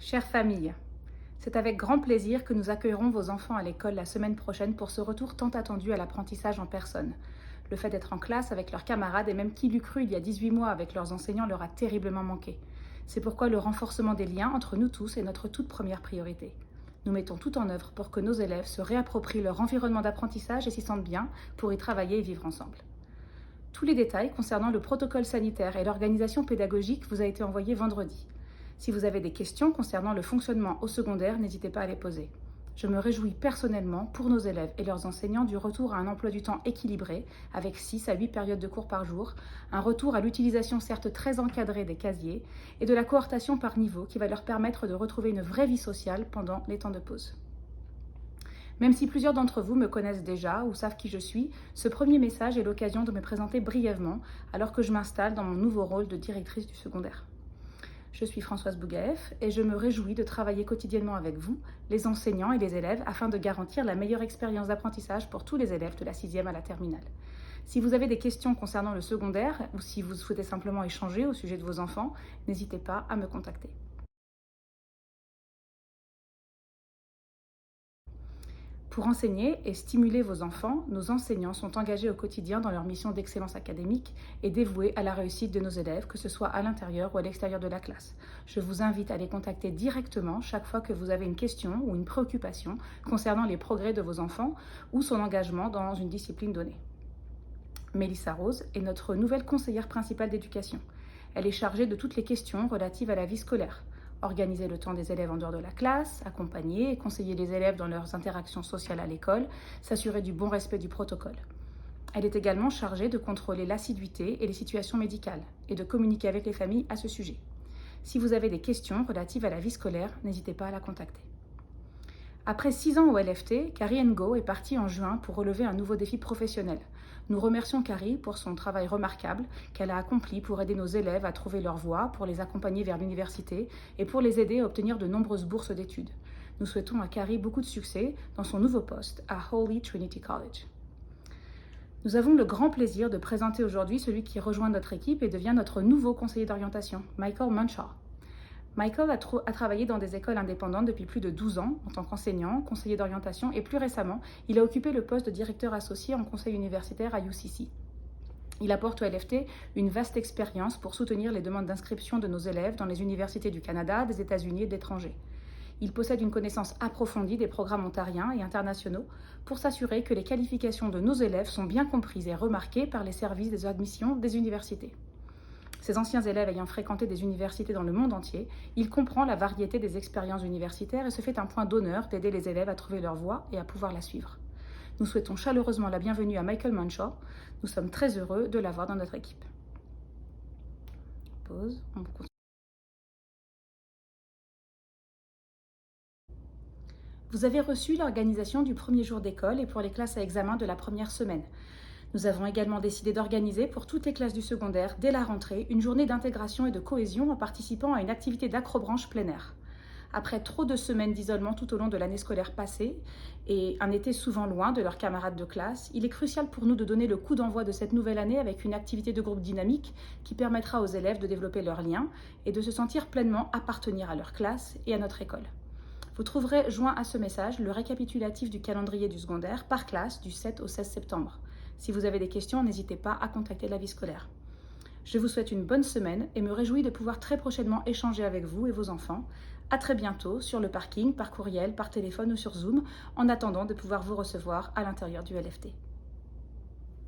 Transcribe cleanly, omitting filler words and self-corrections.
Chère famille, c'est avec grand plaisir que nous accueillerons vos enfants à l'école la semaine prochaine pour ce retour tant attendu à l'apprentissage en personne. Le fait d'être en classe avec leurs camarades et même qui l'eût cru il y a 18 mois avec leurs enseignants leur a terriblement manqué. C'est pourquoi le renforcement des liens entre nous tous est notre toute première priorité. Nous mettons tout en œuvre pour que nos élèves se réapproprient leur environnement d'apprentissage et s'y sentent bien pour y travailler et vivre ensemble. Tous les détails concernant le protocole sanitaire et l'organisation pédagogique vous a été envoyé vendredi. Si vous avez des questions concernant le fonctionnement au secondaire, n'hésitez pas à les poser. Je me réjouis personnellement pour nos élèves et leurs enseignants du retour à un emploi du temps équilibré, avec 6 à 8 périodes de cours par jour, un retour à l'utilisation certes très encadrée des casiers et de la cohortation par niveau qui va leur permettre de retrouver une vraie vie sociale pendant les temps de pause. Même si plusieurs d'entre vous me connaissent déjà ou savent qui je suis, ce premier message est l'occasion de me présenter brièvement alors que je m'installe dans mon nouveau rôle de directrice du secondaire. Je suis Françoise Bougaeff et je me réjouis de travailler quotidiennement avec vous, les enseignants et les élèves, afin de garantir la meilleure expérience d'apprentissage pour tous les élèves de la 6e à la terminale. Si vous avez des questions concernant le secondaire ou si vous souhaitez simplement échanger au sujet de vos enfants, n'hésitez pas à me contacter. Pour enseigner et stimuler vos enfants, nos enseignants sont engagés au quotidien dans leur mission d'excellence académique et dévoués à la réussite de nos élèves, que ce soit à l'intérieur ou à l'extérieur de la classe. Je vous invite à les contacter directement chaque fois que vous avez une question ou une préoccupation concernant les progrès de vos enfants ou son engagement dans une discipline donnée. Mélissa Rose est notre nouvelle conseillère principale d'éducation. Elle est chargée de toutes les questions relatives à la vie scolaire. Organiser le temps des élèves en dehors de la classe, accompagner et conseiller les élèves dans leurs interactions sociales à l'école, s'assurer du bon respect du protocole. Elle est également chargée de contrôler l'assiduité et les situations médicales et de communiquer avec les familles à ce sujet. Si vous avez des questions relatives à la vie scolaire, n'hésitez pas à la contacter. Après 6 ans au LFT, Carrie Ngo est partie en juin pour relever un nouveau défi professionnel. Nous remercions Carrie pour son travail remarquable qu'elle a accompli pour aider nos élèves à trouver leur voie, pour les accompagner vers l'université et pour les aider à obtenir de nombreuses bourses d'études. Nous souhaitons à Carrie beaucoup de succès dans son nouveau poste à Holy Trinity College. Nous avons le grand plaisir de présenter aujourd'hui celui qui rejoint notre équipe et devient notre nouveau conseiller d'orientation, Michael Munshaw. Michael a travaillé dans des écoles indépendantes depuis plus de 12 ans en tant qu'enseignant, conseiller d'orientation et plus récemment, il a occupé le poste de directeur associé en conseil universitaire à UCC. Il apporte au LFT une vaste expérience pour soutenir les demandes d'inscription de nos élèves dans les universités du Canada, des États-Unis et de l'étranger. Il possède une connaissance approfondie des programmes ontariens et internationaux pour s'assurer que les qualifications de nos élèves sont bien comprises et remarquées par les services des admissions des universités. Ces anciens élèves ayant fréquenté des universités dans le monde entier, il comprend la variété des expériences universitaires et se fait un point d'honneur d'aider les élèves à trouver leur voie et à pouvoir la suivre. Nous souhaitons chaleureusement la bienvenue à Michael Munshaw. Nous sommes très heureux de l'avoir dans notre équipe. Pause. On continue. Vous avez reçu l'organisation du premier jour d'école et pour les classes à examen de la première semaine. Nous avons également décidé d'organiser pour toutes les classes du secondaire, dès la rentrée, une journée d'intégration et de cohésion en participant à une activité d'acrobranche plein air. Après trop de semaines d'isolement tout au long de l'année scolaire passée et un été souvent loin de leurs camarades de classe, il est crucial pour nous de donner le coup d'envoi de cette nouvelle année avec une activité de groupe dynamique qui permettra aux élèves de développer leurs liens et de se sentir pleinement appartenir à leur classe et à notre école. Vous trouverez joint à ce message le récapitulatif du calendrier du secondaire par classe du 7 au 16 septembre. Si vous avez des questions, n'hésitez pas à contacter la vie scolaire. Je vous souhaite une bonne semaine et me réjouis de pouvoir très prochainement échanger avec vous et vos enfants. À très bientôt sur le parking, par courriel, par téléphone ou sur Zoom, en attendant de pouvoir vous recevoir à l'intérieur du LFT.